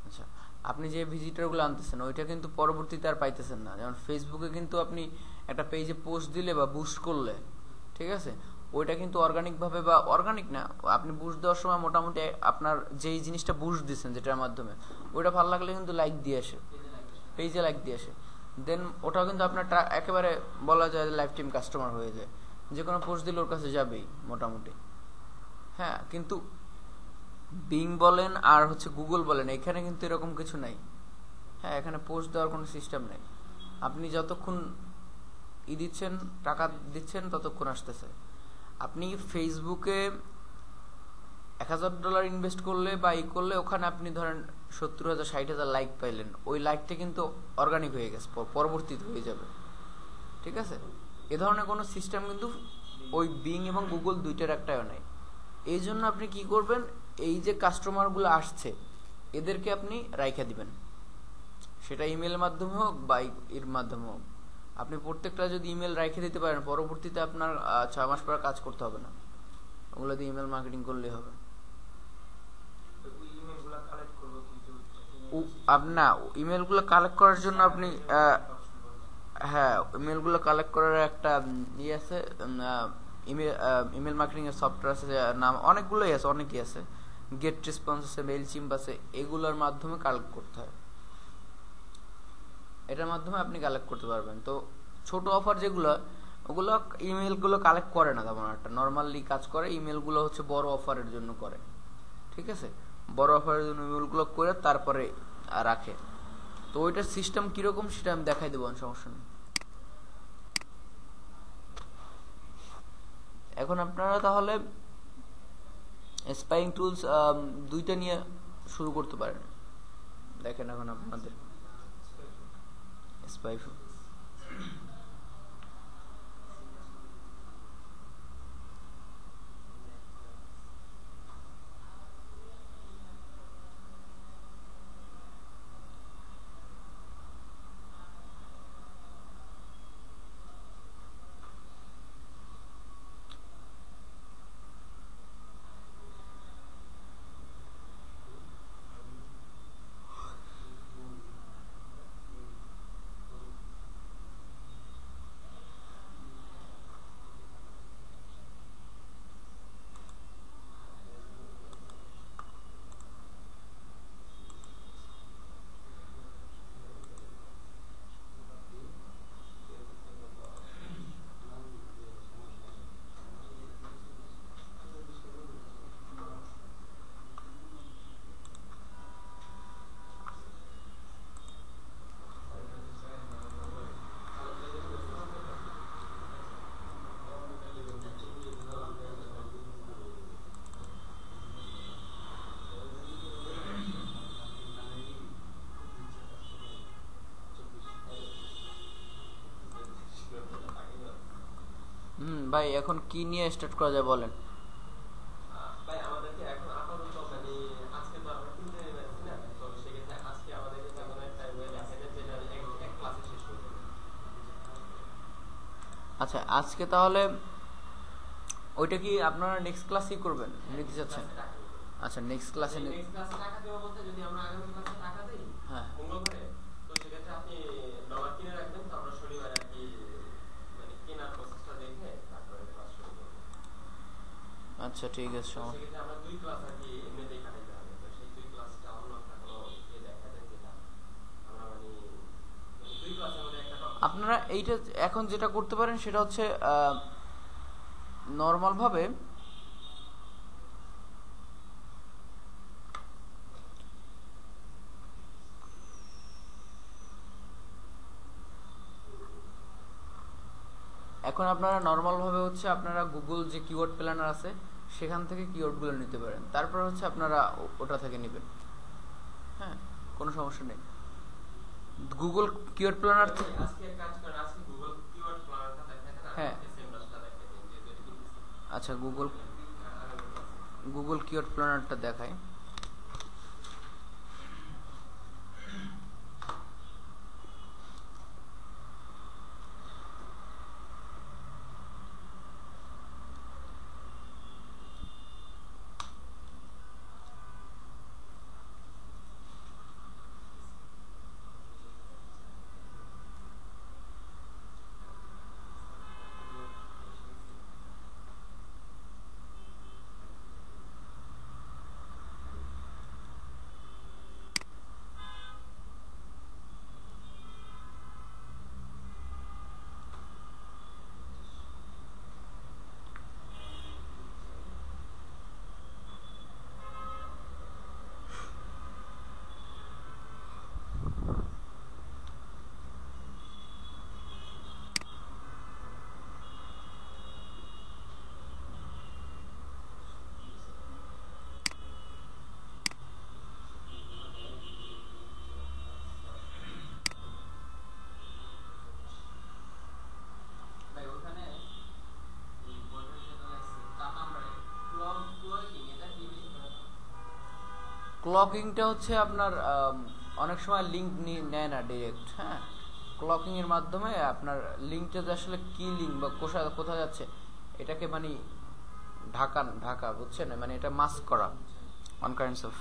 আচ্ছা, আপনি যে ভিজিটরগুলো আনতেছেন ওইটা কিন্তু পরবর্তীতে আর পাইতেছেন না। যেমন ফেসবুকে কিন্তু আপনি একটা পেজে পোস্ট দিলে বা বুস্ট করলে, ঠিক আছে, ওইটা কিন্তু অর্গানিকভাবে বা অর্গানিক না, আপনি বুস্ট দেওয়ার সময় মোটামুটি আপনার যেই জিনিসটা বুস্ট দিচ্ছেন যেটার মাধ্যমে, ওইটা ভালো লাগলে কিন্তু লাইক দিয়ে আসে, পেজে লাইক দিয়ে আসে। দেন ওটাও কিন্তু আপনার একেবারে বলা যায় লাইফ টাইম কাস্টমার হয়ে যায়, যে কোনো পোস্ট দিলে ওর কাছে যাবেই মোটামুটি। হ্যাঁ, কিন্তু বিং বলেন আর হচ্ছে গুগল বলেন, এখানে কিন্তু এরকম কিছু নাই। হ্যাঁ, এখানে পোস্ট দেওয়ার কোনো সিস্টেম নেই। আপনি যতক্ষণ দিচ্ছেন, টাকা দিচ্ছেন, ততক্ষণ আসতেছে। আপনি ফেসবুকে $1000 ইনভেস্ট করলে বা করলে ওখানে আপনি ধরেন 70,000 60,000 লাইক পাইলেন, ওই লাইকটা কিন্তু অর্গানিক হয়ে গেছে, পরবর্তীতে হয়ে যাবে। ঠিক আছে, এ ধরনের কোনো সিস্টেম কিন্তু ওই বিং এবং গুগল দুইটার একটাও নাই। এই জন্য আপনি কি করবেন, এই যে কাস্টমারগুলো আসছে এদেরকে আপনি রাইখা দিবেন, সেটা ইমেলের মাধ্যমে হোক বা এর মাধ্যমে হোক। আপনি প্রত্যেকটা যদি ইমেল রেখে দিতে পারেন, পরবর্তীতে আপনার 6 মাস পর কাজ করতে হবে না, ওগুলো দিয়ে ইমেল মার্কেটিং করলেই হবে। না, ইমেলগুলো কালেক্ট করার জন্য আপনি হ্যাঁ, ইমেলগুলো কালেক্ট করার একটা ইয়ে আছে, ইমেল মার্কেটিং এর সফটওয়্যার আছে, নাম অনেকগুলোই আছে, অনেকই আছে, গেট রেসপন্স আছে, মেইল চিম্প আছে, এগুলোর মাধ্যমে কালেক্ট করতে হয়। এটার মাধ্যমে আপনি কালেক্ট করতে পারবেন। তো ছোট অফার যেগুলো, ওগুলো ইমেলগুলো কালেক্ট করে না তেমন একটা, নর্মালি কাজ করে। ইমেলগুলো হচ্ছে বড় অফারের জন্য করে, ঠিক আছে, বড় অফারের জন্য ইমেলগুলো করে তারপরে রাখে। তো ওইটার সিস্টেম কিরকম সেটা আমি দেখাই দেবো, সমস্যা নেই। এখন আপনারা তাহলে স্পাইং টুলস দুইটা নিয়ে শুরু করতে পারেন। দেখেন এখন আপনাদের স্পাই ভাই, এখন কি নিয়ে স্টার্ট করা যায় বলেন। আচ্ছা, আজকে তাহলে ওইটা কি আপনারা নেক্সট ক্লাসেই করবেন, নিতে চাচ্ছেন? আচ্ছা, নেক্সট ক্লাসে হ্যাঁ, আচ্ছা ঠিক আছে। আপনারা এইটা এখন যেটা করতে পারেন সেটা হচ্ছে নর্মাল ভাবে এখন আপনারা নর্মাল ভাবে হচ্ছে আপনারা গুগল যে কিওয়ার্ড প্ল্যানার আছে সেখান থেকে কিওয়ার্ডগুলো নিতে পারেন, তারপর হচ্ছে আপনারা ওটা থেকে নেবেন। হ্যাঁ, কোনো সমস্যা নেই। গুগল কিওয়ার্ড প্ল্যানার থেকে হ্যাঁ, আচ্ছা, গুগল কিওয়ার্ড প্ল্যানারটা দেখায়। ক্লকিংটা হচ্ছে আপনার অনেক সময় লিঙ্ক নেয় না ডিরেক্ট। হ্যাঁ, ক্লকিং এর মাধ্যমে আপনার লিঙ্কটা যে আসলে কি লিঙ্ক বা কোথায় যাচ্ছে এটাকে মানে ঢাকা বুঝছেন, মানে এটা মাস্ক করা অন কাইন্ডস অফ।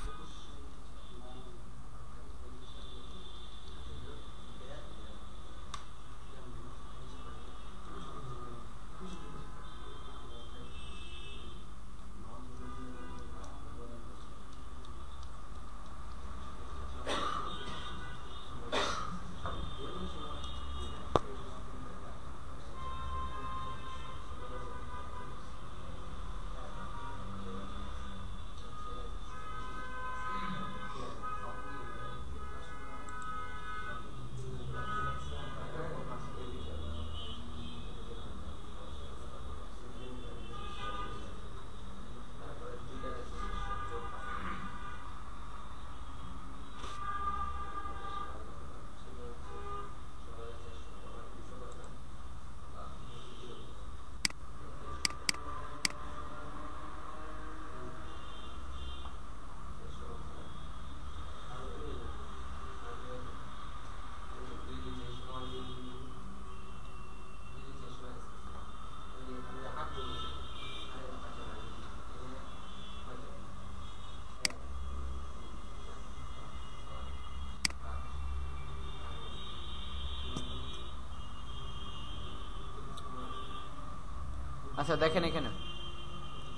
আচ্ছা দেখেন এখানে,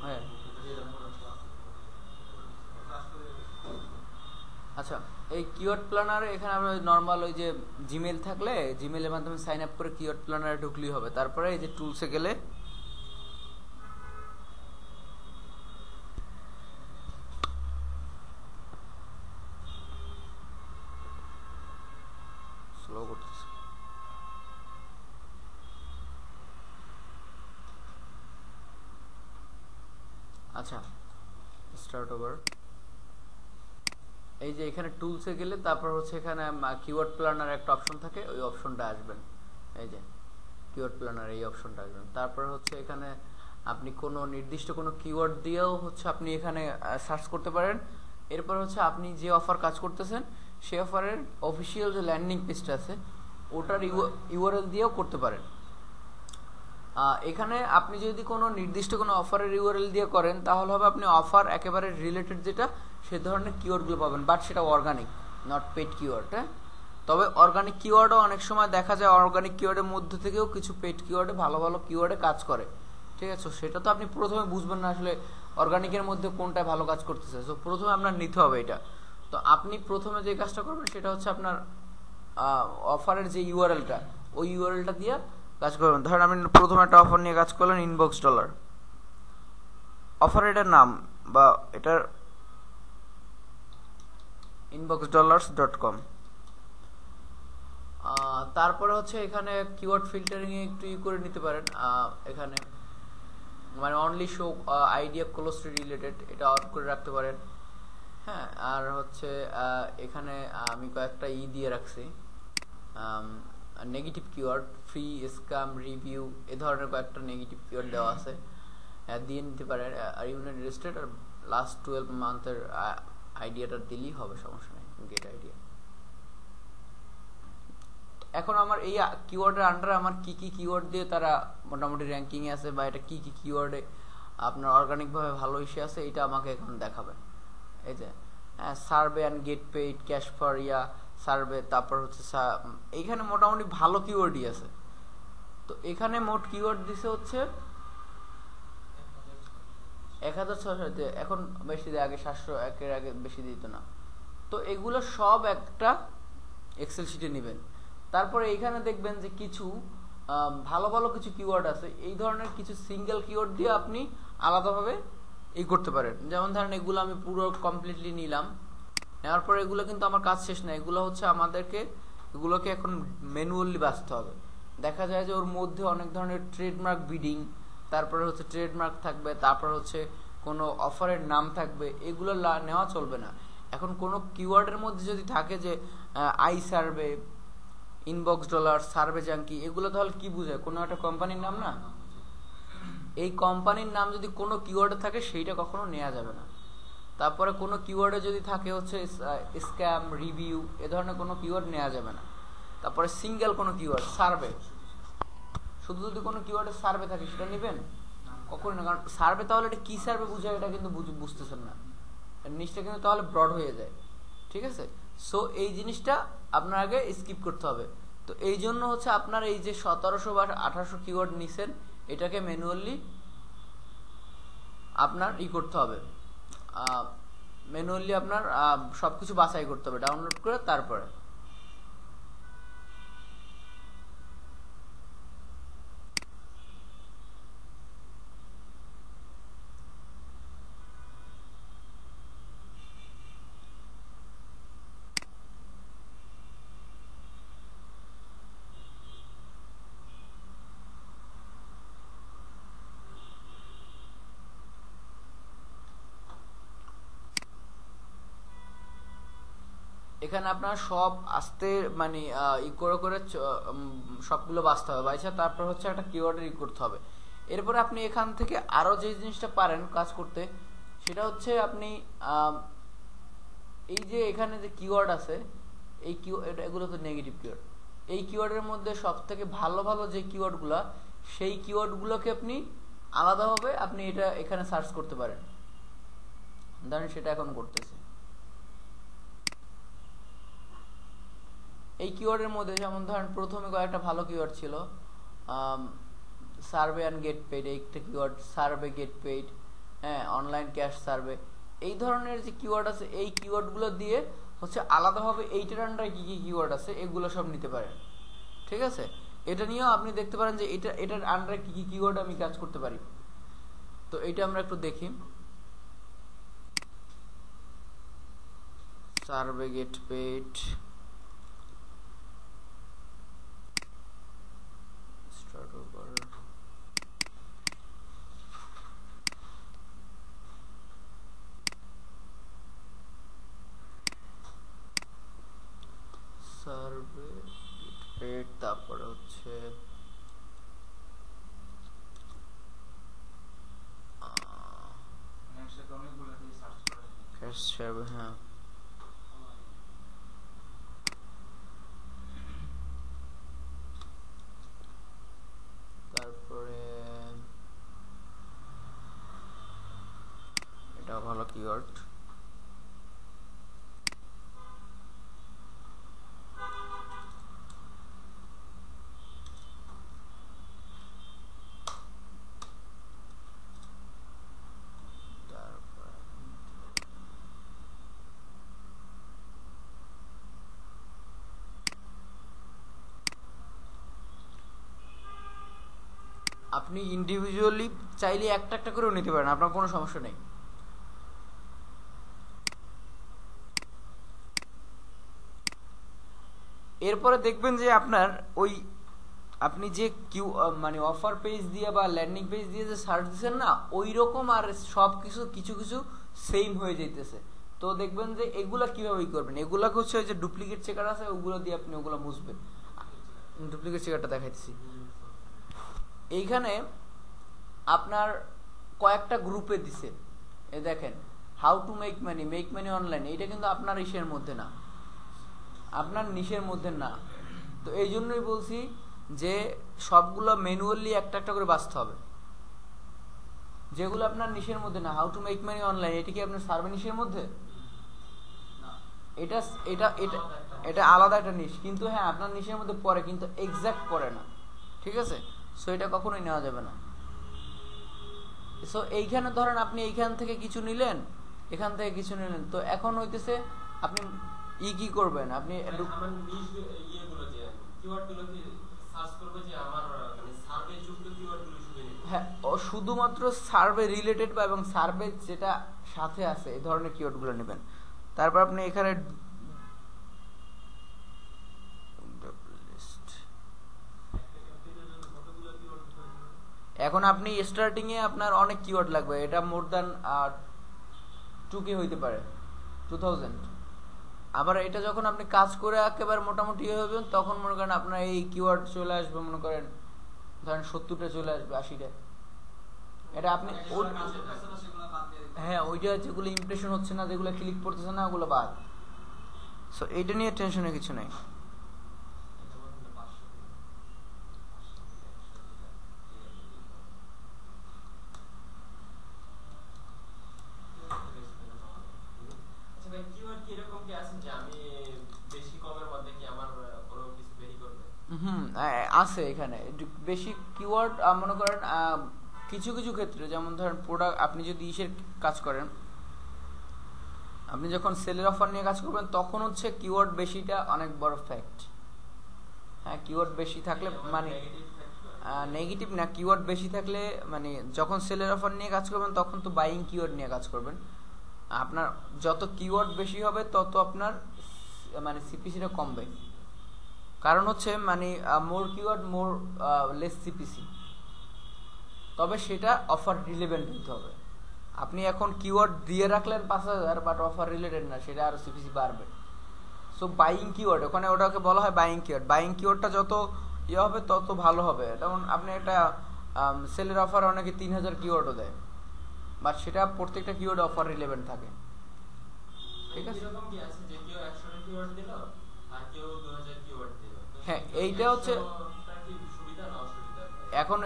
হ্যাঁ আচ্ছা, এই কিওয়ার্ড প্ল্যানারে এখানে আমরা নর্মাল ওই যে জিমেল থাকলে জিমেলের মাধ্যমে সাইন আপ করে কিওয়ার্ড প্ল্যানারে ঢুকলেই হবে। তারপরে এই যে টুলসে গেলে স্লো করতেছে। আচ্ছা স্টার্ট ওভার। এই যে এখানে টুলসে গেলে তারপর হচ্ছে এখানে কিওয়ার্ড প্ল্যানার একটা অপশন থাকে, ওই অপশনটা আসবেন। এই যে কিওয়ার্ড প্ল্যানার এই অপশনটা আসবেন। তারপর হচ্ছে এখানে আপনি কোনো নির্দিষ্ট কোনো কিওয়ার্ড দিয়েও হচ্ছে আপনি এখানে সার্চ করতে পারেন। এরপর হচ্ছে আপনি যে অফার কাজ করতেছেন সেই অফারের অফিসিয়াল যে ল্যান্ডিং পেজটা আছে ওটার ইউআরএল দিয়েও করতে পারেন। এখানে আপনি যদি কোনো নির্দিষ্ট কোনো অফারের ইউআরএল দিয়ে করেন তাহলে হবে আপনি অফার একেবারে রিলেটেড যেটা সে ধরনের কিওয়ার্ডগুলো পাবেন, বাট সেটা অর্গানিক, নট পেড কিওয়ার্ড। হ্যাঁ, তবে অর্গানিক কিওয়ার্ডও অনেক সময় দেখা যায় অর্গানিক কিওয়ার্ডের মধ্যে থেকেও কিছু পেড কিওয়ার্ডে ভালো ভালো কিওয়ার্ডে কাজ করে। ঠিক আছে, সেটা তো আপনি প্রথমে বুঝবেন না আসলে অর্গানিকের মধ্যে কোনটা ভালো কাজ করতেছে। সো প্রথমে আপনার নিতে হবে এটা। তো আপনি প্রথমে যে কাজটা করবেন সেটা হচ্ছে আপনার অফারের যে ইউআরএলটা ওই ইউআরএলটা দিয়ে কাজ করবেন। ধরেন আপনি প্রথমে একটা অফার নিয়ে কাজ করলেন, ইনবক্স ডলার অফার, এটার নাম বা এটার inboxdollars.com। তারপরে হচ্ছে এখানে কিওয়ার্ড ফিল্টারিং এ একটু করে নিতে পারেন। এখানে মানে only show idea closely related এটা অন করে রাখতে পারেন। হ্যাঁ, আর হচ্ছে এখানে আমি কয়েকটা দিয়ে রাখছি, negative keyword, free, scam, review, এ ধরনের কয়েকটা নেগেটিভ কিওয়ার্ড দেওয়া আছে, দিয়ে নিতে পারেন। আর ইউনাইটেড স্টেট আর লাস্ট 12 মান্থের আইডিয়াটা দিলেই হবে, সমস্যা নেই, গেট আইডিয়া। এখন আমার এই কিওয়ার্ডের আন্ডারে আমার কি কি কিওয়ার্ড দিয়ে তারা মোটামুটি র্যাঙ্কিং এ আছে বা এটা কি কি কিওয়ার্ডে আপনার অর্গানিক ভাবে ভালো ইস্যু আছে এটা আমাকে এখন দেখাবে। এই যে survey and get paid, cash for survey, তারপর হচ্ছে এইখানে মোটামুটি ভালো কিওয়ার্ডই আছে। তো এখানে মোট কিওয়ার্ড দিছে হচ্ছে 1600, এখন বেশি দেয়, আগে 700, একের আগে বেশি দিত না। তো এগুলো সব একটা এক্সেল শিটে নেবেন। তারপরে এইখানে দেখবেন যে কিছু ভালো ভালো কিছু কিওয়ার্ড আছে, এই ধরনের কিছু সিঙ্গেল কিওয়ার্ড দিয়ে আপনি আলাদাভাবে এই করতে পারেন। যেমন ধরেন এগুলো আমি পুরো কমপ্লিটলি নিলাম, নেওয়ার পরে এগুলো কিন্তু আমার কাজ শেষ না, এগুলো হচ্ছে আমাদেরকে এগুলোকে এখন ম্যানুয়ালি বাছতে হবে। দেখা যায় যে ওর মধ্যে অনেক ধরনের ট্রেডমার্ক বিডিং, তারপরে হচ্ছে ট্রেডমার্ক থাকবে, তারপর হচ্ছে কোনো অফারের নাম থাকবে, এগুলো নেওয়া চলবে না। এখন কোনো কিওয়ার্ডের মধ্যে যদি থাকে যে I survey, inbox dollar, survey junky, এগুলো তাহলে কি বুঝায়? কোনো একটা কোম্পানির নাম না? এই কোম্পানির নাম যদি কোনো কিওয়ার্ডে থাকে সেইটা কখনো নেওয়া যাবে না। তারপরে কোনো কিওয়ার্ডে যদি থাকে হচ্ছে স্ক্যাম, রিভিউ, এ ধরনের কোনো কিওয়ার্ড নেওয়া যাবে না। তারপরে সিঙ্গেল কোনো কিওয়ার্ড, সার্ভে, শুধু যদি কোনো কিওয়ার্ডে সার্ভে থাকে সেটা নেবেন কখনোই না, কারণ সার্ভে তাহলে এটা কি সার্ভে বুঝায় এটা কিন্তু বুঝতেছেন না, জিনিসটা কিন্তু তাহলে ব্রড হয়ে যায়। ঠিক আছে, সো এই জিনিসটা আপনার আগে স্কিপ করতে হবে। তো এই জন্য হচ্ছে আপনার এই যে 1700 বা 1800 কিওয়ার্ড নিছেন, এটাকে ম্যানুয়ালি আপনার করতে হবে, ম্যানুয়ালি আপনার সবকিছু বাছাই করতে হবে ডাউনলোড করে। তারপরে এখানে আপনার সব আস্তে মানে করে করে সবগুলো বাছতে হবে বাইছা, তারপর হচ্ছে একটা কিওয়ার্ডের করতে হবে। এরপরে আপনি এখান থেকে আরো যে জিনিসটা পারেন কাজ করতে, সেটা হচ্ছে আপনি এই যে এখানে যে কিওয়ার্ড আছে, এই এগুলো তো নেগেটিভ কিওয়ার্ড। এই কিওয়ার্ডের মধ্যে সব থেকে ভালো ভালো যে কিওয়ার্ডগুলো, সেই কিওয়ার্ডগুলোকে আপনি আলাদাভাবে আপনি এটা এখানে সার্চ করতে পারেন। ধরেন সেটা এখন করতেছি। এই কিওয়ার্ডের মধ্যে যেমন ধরেন প্রথমে কয়েকটা ভালো কিওয়ার্ড ছিল, সার্ভে অ্যান্ড গেট পেইড, একটা কিওয়ার্ড, সার্ভে গেট পেইড, হ্যাঁ, অনলাইন ক্যাশ সার্ভে, এই ধরনের যে কিওয়ার্ড আছে, এই কিওয়ার্ডগুলো দিয়ে হচ্ছে আলাদাভাবে এইটার আন্ডারে কি কি কিওয়ার্ড আছে এগুলো সব নিতে পারেন। ঠিক আছে, এটা নিয়েও আপনি দেখতে পারেন যে এটার আন্ডারে কি কি কিওয়ার্ড আমি কাজ করতে পারি। তো এটা আমরা একটু দেখি। Survey get paid, survey paid, তারপরে হচ্ছে ক্যাশ সার্ভে, হ্যাঁ, তারপরে এটা ভালো কিওয়ার্ড। আপনি ইন্ডিভিজুয়ালি চাইলে একটা একটা করেও নিতে পারেন, আপনার কোনো সমস্যা নেই। এরপরে দেখবেন যে আপনার ওই আপনি যে মানে অফার পেজ দিয়ে বা ল্যান্ডিং পেজ দিয়ে যে সার্চ দিচ্ছেন না, ওই রকম আর সব কিছু কিছু কিছু সেম হয়ে যাইতেছে। তো দেখবেন যে এগুলা কিভাবে করবেন, এগুলা হচ্ছে ওই যে ডুপ্লিকেট চেকার আছে, ওগুলো দিয়ে আপনি ওগুলো মুছবেন। ডুপ্লিকেট চেকারটা দেখাইতেছি। এইখানে আপনার কয়েকটা গ্রুপে দিছে, এ দেখেন how to make money online, এটা কিন্তু আপনার ইসের মধ্যে না, আপনার নিশের মধ্যে না। তো এই জন্যই বলছি যে সবগুলো ম্যানুয়ালি একটা একটা করে বাছতে হবে। যেগুলো আপনার নিশের মধ্যে না, how to make money online, এটা কি আপনার সার্ভে নিশের মধ্যে? এটা এটা এটা এটা আলাদা একটা নিশ, কিন্তু হ্যাঁ আপনার নিশের মধ্যে পড়ে, কিন্তু এক্সাক্ট পড়ে না। ঠিক আছে, সো এটা কখনোই নেওয়া যাবে না। সো এইখানে ধরেন আপনি এইখান থেকে কিছু নিলেন, এখান থেকে কিছু নিলেন, তো এখন হইতেছে আপনি কি করবেন, আপনি হ্যাঁ শুধুমাত্র সার্ভে রিলেটেড বা এবং সার্ভে যেটা সাথে আছে এই ধরনের কিওয়ার্ডগুলো নেবেন। তারপর আপনি এখানে এখন আপনি স্টার্টিং এ আপনার অনেক কিওয়ার্ড লাগবে, এটা মোর দ্যান 2K হইতে পারে, 2000। আবার এটা যখন আপনি কাজ করে একেবারে মোটামুটি হবেন, তখন মনে করেন আপনার এই কিওয়ার্ড চলে আসবে, মনে করেন ধরেন 70টা চলে আসবে, 80টা। এটা আপনি হ্যাঁ ওইটা যেগুলো ইমপ্রেশন হচ্ছে না, যেগুলো ক্লিক পড়তেছে না, ওগুলো বাদ। সো এইটা নিয়ে টেনশনের কিছু নাই। আছে এখানে বেশি কিওয়ার্ড। মনে করেন কিছু কিছু ক্ষেত্রে, যেমন ধরেন প্রোডাক্ট, আপনি যদি ইসের কাজ করেন, আপনি যখন সেলের অফার নিয়ে কাজ করবেন তখন হচ্ছে কিওয়ার্ড বেশিটা অনেক বড় ফ্যাক্ট। হ্যাঁ কিওয়ার্ড বেশি থাকলে মানে নেগেটিভ না, কিওয়ার্ড বেশি থাকলে মানে যখন সেলের অফার নিয়ে কাজ করবেন তখন তো বাইং কিওয়ার্ড নিয়ে কাজ করবেন। আপনার যত কিওয়ার্ড বেশি হবে তত আপনার মানে সিপিসিটা কমবে। কারণ হচ্ছে মানে মোর কিওয়ার্ড মোর লেস সিপিসি, তবে সেটা অফার রিলেভেন্ট হতে হবে। আপনি এখন কিওয়ার্ড দিয়ে রাখলেন 5000 বাট অফার রিলেটেড না, সেটা আরো সিপিসি বাড়বে। সো বাইং কিওয়ার্ড, ওখানে ওটাকে বলা হয় বাইং কিওয়ার্ড। বাইং কিওয়ার্ডটা যত ইয়ে হবে তত ভালো হবে। যেমন আপনি একটা সেলের অফার অনেকে 3000 কিওয়ার্ডও দেয়, বাট সেটা প্রত্যেকটা কিওয়ার্ড অফার রিলেভেন্ট থাকে। ঠিক আছে, হ্যাঁ এইটা হচ্ছে এখন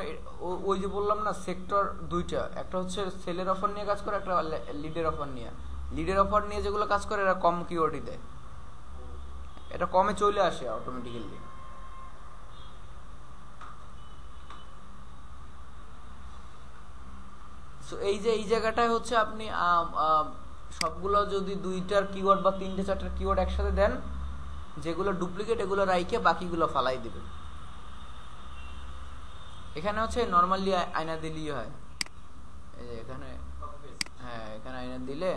ওই যে বললাম না সেক্টর দুইটা, একটা হচ্ছে সেলের অফার নিয়ে কাজ করে, একটা লিডের অফার নিয়ে। লিডের অফার নিয়ে যেগুলো কাজ করে এরা কম কিওয়ার্ডই দেয়, এটা কমে চলে আসে অটোমেটিক্যালি। সো এই যে এই জায়গাটায় হচ্ছে আপনি সবগুলো যদি দুইটার কিওয়ার্ড বা তিনটে চারটার কিওয়ার্ড একসাথে দেন, যেগুলো ডুপ্লিকেট এগুলো রাইখে বাকিগুলো ফালাই দিবেন। এখানে হচ্ছে নর্মালি আয়না দিলেই হয়। এই যে এখানে, হ্যাঁ এখানে আয়না দিলে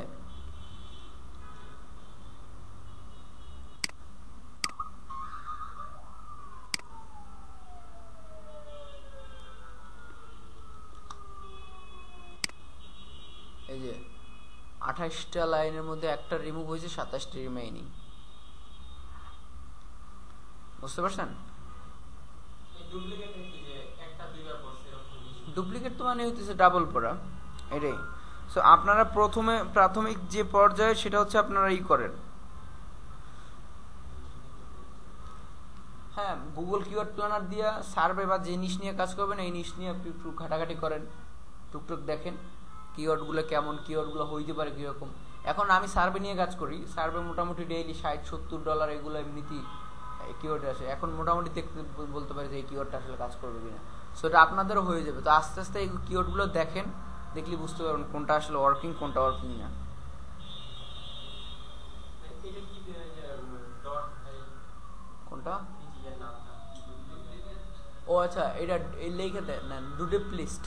এই যে 28টা লাইনের মধ্যে একটা রিমুভ হয়েছে, 27টা রিমেইনিং। বুঝতে পারছেন? ডুপ্লিকেট তো মানে হইতেছে ডাবল পড়া, এটাই। সো আপনারা প্রথমে প্রাথমিক যে পর্যায়ে সেটা হচ্ছে আপনারা করেন, হ্যাঁ গুগল কিওয়ার্ড প্ল্যানার দিয়ে সার্ভে বা যে নিশ নিয়ে কাজ করবেন এই নিশ নিয়ে আপনি একটু ঘাটাঘাটি করেন, টুকটুক দেখেন কিওয়ার্ডগুলো কেমন, কিওয়ার্ডগুলো হইতে পারে কীরকম। এখন আমি সার্ভে নিয়ে কাজ করি, সার্ভে মোটামুটি ডেইলি $60-70 এগুলো এমনিতেই কিওয়ার্ড আসে। এখন মোটামুটি দেখতে বলতে পারি যে এই কিওয়ার্ডটা আসলে কাজ করবে কিনা। সো এটা আপনাদেরও হয়ে যাবে। তো আস্তে আস্তে এই কিওয়ার্ডগুলো দেখেন, দেখলে বুঝতে পারবেন কোনটা আসলে ওয়ার্কিং কোনটা ওয়ার্কিং না। কোনটা? ও আচ্ছা, এটা লিখে দেন ডুডেপ লিস্ট।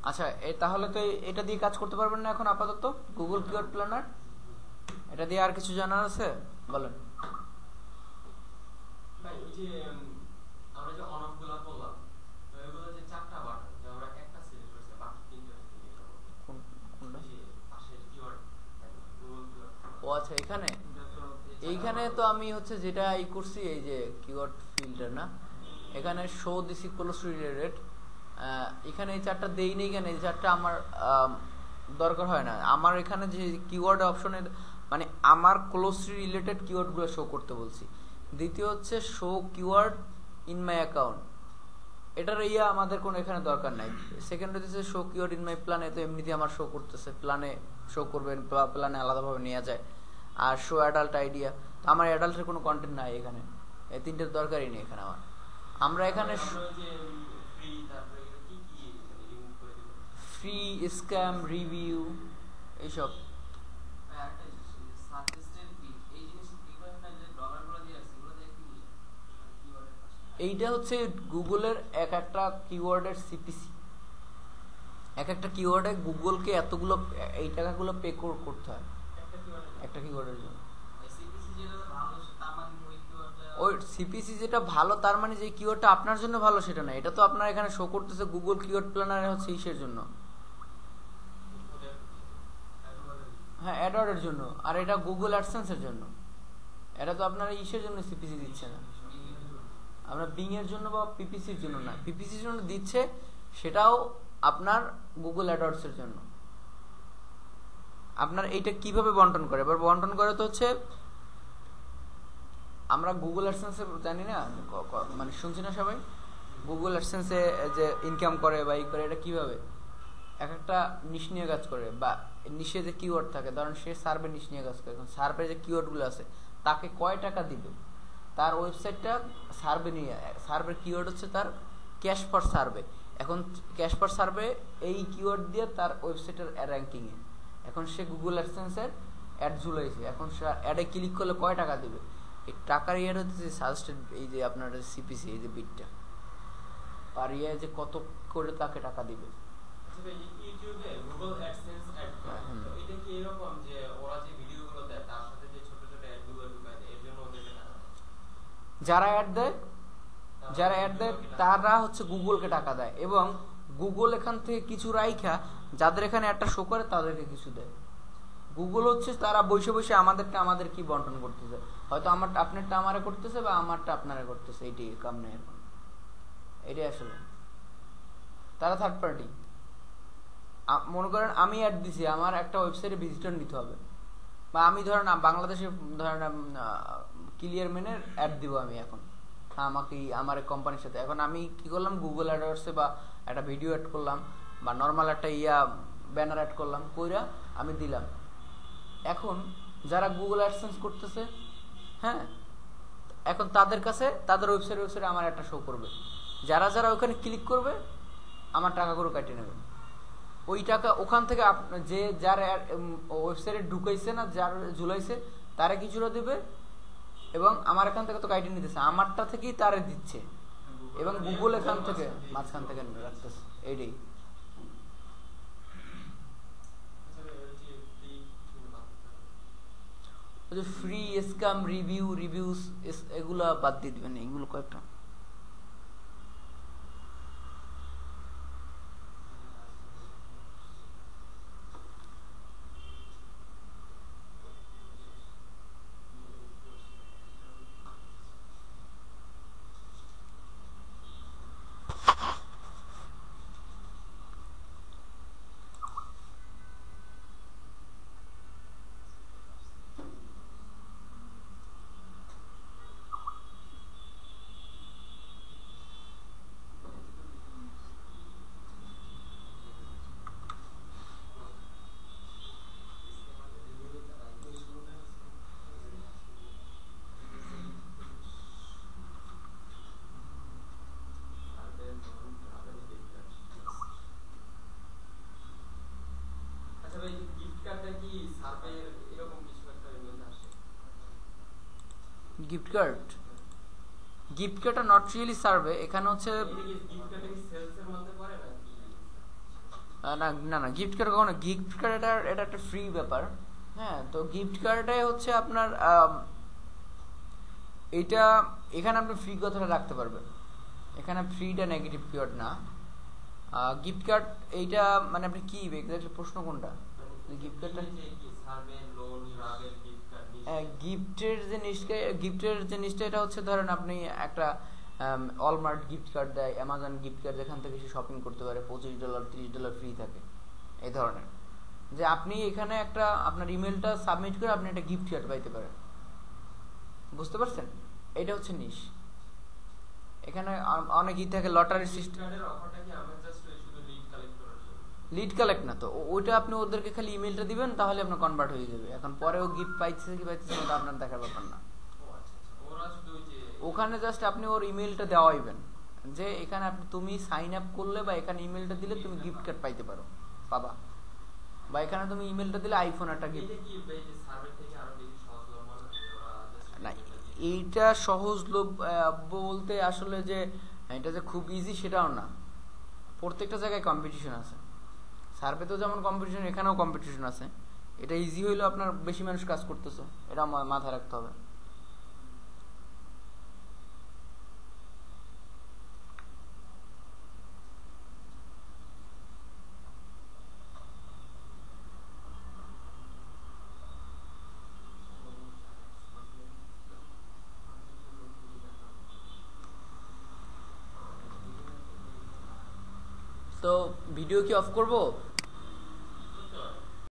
আচ্ছা তাহলে তো এটা দিয়ে কাজ করতে পারবেন না এখন আপাতত, গুগল কিওয়ার্ড প্ল্যানার। এটা দিয়ে আর কিছু জানার আছে বলেন। ও আচ্ছা, এইখানে তো আমি হচ্ছে যেটা করছি এই যে কিওয়ার্ড ফিল্টার না, এখানে শো দিছি ক্লোজ রিলেটেড। এখানে এই চারটা দেই নেই কেন, এই চারটা আমার দরকার হয় না। আমার এখানে যে কিওয়ার্ড অপশনের মানে আমার ক্লোজলি রিলেটেড কিওয়ার্ডগুলো শো করতে বলছি। দ্বিতীয় হচ্ছে show keyword in my account, এটার আমাদের কোনো এখানে দরকার নাই। সেকেন্ড হচ্ছে show keyword in my plan, তো এমনিতে আমার শো করতেছে, প্ল্যানে শো করবেন, প্ল্যানে আলাদাভাবে নেওয়া যায়। আর শো অ্যাডাল্ট আইডিয়া, তো আমার অ্যাডাল্টের কোনো কন্টেন্ট নাই এখানে, এই তিনটের দরকারই নেই এখানে আমার। আমরা এখানে ফ্রি, স্ক্যাম, রিভিউ এইসব এইটা হচ্ছে গুগলের এক একটা কিওয়ার্ডের সিপিসি। এক একটা কিওয়ার্ডে গুগলকে এতগুলো এই টাকাগুলো পে করতে হয় একটা কিওয়ার্ডের জন্য। ওই সিপিসি যেটা ভালো তার মানে যে কিওয়ার্ডটা আপনার জন্য ভালো সেটা না, এটা তো আপনার এখানে শো করতেছে গুগল কিওয়ার্ড প্ল্যানারে হচ্ছে ইসের জন্য, হ্যাঁ অ্যাডওয়ার্ডের জন্য, আর এটা গুগল অ্যাডসেন্সের জন্য। এটা তো আপনার ইসের জন্য সিপিসি দিচ্ছে না, আপনার বিং এর জন্য বা পিপিসির জন্য না। পিপিসির জন্য দিচ্ছে সেটাও আপনার গুগল অ্যাডওয়ার্ডস এর জন্য। আপনার এইটা কিভাবে বন্টন করে, এবার বন্টন করে তো হচ্ছে আমরা গুগল অ্যাডসেন্সে জানি না, মানে শুনছি না সবাই গুগল অ্যাডসেন্সে যে ইনকাম করে বা ই করে, এটা কিভাবে এক একটা নিশ নিয়ে কাজ করে বা নিশে যে কিওয়ার্ড থাকে, ধরেন সে সার্ভে নিশ নিয়ে কাজ করে, এখন সার্ভে যে কিওয়ার্ডগুলো আছে তাকে কয় টাকা দিবে, তার ওয়েবসাইটটা সার্ভে নিয়ে, সার্ভের কিওয়ার্ড হচ্ছে তার ক্যাশ পার সার্ভে। এখন ক্যাশ পার সার্ভে এই কিওয়ার্ড দিয়ে তার ওয়েবসাইটের র্যাঙ্কিংয়ে, এখন সে গুগল অ্যাডসেন্সের অ্যাড ঝুলাইছে, এখন সে অ্যাডে ক্লিক করলে কয় টাকা দিবে, এই টাকার ইয়ের হচ্ছে সাজেস্টেড, এই যে আপনার সিপিসি এই যে বিটটা পার ইয়ে যে কত করে তাকে টাকা দিবে। ইউটিউবে গুগল অ্যাডসেন্স অ্যাড করে, তো এটা কি এরকম যে ওরা যে ভিডিওগুলো দেয় তার সাথে যে ছোট ছোট অ্যাডগুলো ঢুকায় দেয়, এর জন্য ওদের টাকা দেয়? যারা অ্যাড দেয় তারা হচ্ছে গুগলকে টাকা দেয়, এবং গুগল এখান থেকে কিছু রাইখা যাদের এখানে একটা শো করে তাদেরকে কিছু দেয়। গুগল হচ্ছে তারা বসে বসে আমাদের কি বন্টন করতেছে, হয়তো আপনারটা আমারে করতেছে বা আমারটা আপনারা করতেছে, এইটাই কাম নেই এখন, এটাই আসলে তারা থার্ড পার্টি। মনে করেন আমি অ্যাড দিছি, আমার একটা ওয়েবসাইটে ভিজিটর নিতে হবে, বা আমি ধরেন বাংলাদেশে ধরেন ক্লিয়ার মেনের অ্যাড দিব আমি এখন, আমাকে আমার কোম্পানির সাথে, এখন আমি কি করলাম গুগল অ্যাডওয়ার্ডসে বা একটা ভিডিও অ্যাড করলাম বা নর্মাল একটা ব্যানার অ্যাড করলাম, কইরা আমি দিলাম। এখন যারা গুগল অ্যাডসেন্স করতেছে, হ্যাঁ, এখন তাদের কাছে তাদের ওয়েবসাইটে আমার একটা শো করবে, যারা যারা ওখানে ক্লিক করবে আমার টাকাগুলো কাটিয়ে নেবে। ওই টাকা ওখান থেকে যে যার ওয়েবসাইটে ঢুকাইছে না, যার ঝুলাইছে তারা কিছুটা দেবে, এবং আমার এখান থেকে তো কাটিয়ে নিতেছে, আমারটা থেকেই তারা দিচ্ছে, এবং গুগল এখান থেকে মাঝখান থেকে রাখতেছে, এইটাই। ফ্রি, স্ক্যাম, রিভিউস এগুলা বাদ দিয়ে দিবেন, এগুলো কয়েকটা। Gift card not really survey, এখানে হচ্ছে না গিফট কার্ড কখনো, গিফট কার্ড এটা একটা ফ্রি ব্যাপার, হ্যাঁ। তো গিফট কার্ডে হচ্ছে আপনার এটা এখানে আপনি ফ্রি কথাটা রাখতে পারবেন, এখানে ফ্রিটা নেগেটিভ কিওয়ার্ড না। গিফট কার্ড এইটা মানে আপনি কি এক্স্যাক্টলি প্রশ্ন কোনটা? গিফট কার্ডটা কি survey loan travel gift card গিফটের যে নিচটা এটা হচ্ছে ধরেন আপনি একটা অলমার্ট গিফট কার্ড দেয়, অ্যামাজন গিফট কার্ড, যেখান থেকে সে শপিং করতে পারে, $25 $30 ফ্রি থাকে এই ধরনের। যে আপনি এখানে একটা আপনার ইমেলটা সাবমিট করে আপনি একটা গিফট কার্ড পাইতে পারেন, বুঝতে পারছেন? এটা হচ্ছে নিশ। এখানে অনেকই থাকে লটারি সিস্টেম। কার্ডের অফারটা কি আমরা জাস্ট শুধু লিড কালেক্ট করার জন্য? লিড কালেক্ট না তো, ওইটা আপনি ওদেরকে খালি ইমেলটা দিবেন, তাহলে আপনার কনভার্ট হয়ে যাবে। এখন পরেও গিফট পাইছে কি পাইতেছে ওটা আপনার দেখার ব্যাপার না। ওরা শুধু ওই যে ওখানে জাস্ট আপনি ওর ইমেলটা দেওয়াইবেন, যে এখানে তুমি সাইন আপ করলে বা এখানে ইমেলটা দিলে তুমি গিফট কার্ড পাইতে পারো, পাবা। বা এখানে তুমি ইমেলটা দিলে আইফোন একটা গিফট। এটা কি এই যে সার্ভে থেকে আরো বেশি সহজলভ্য মনে হয় ওরা জাস্ট না, এইটা সহজলভ্য বলতে আসলে যে এটা যে খুব ইজি সেটাও না, প্রত্যেকটা জায়গায় কম্পিটিশন আছে। সার্ভেতেও যেমন কম্পিটিশন, এখানেও কম্পিটিশন আছে। এটা ইজি হইলেও আপনার বেশি মানুষ কাজ করতেছে, এটা মাথায় রাখতে হবে। তো ভিডিও কি অফ করবো?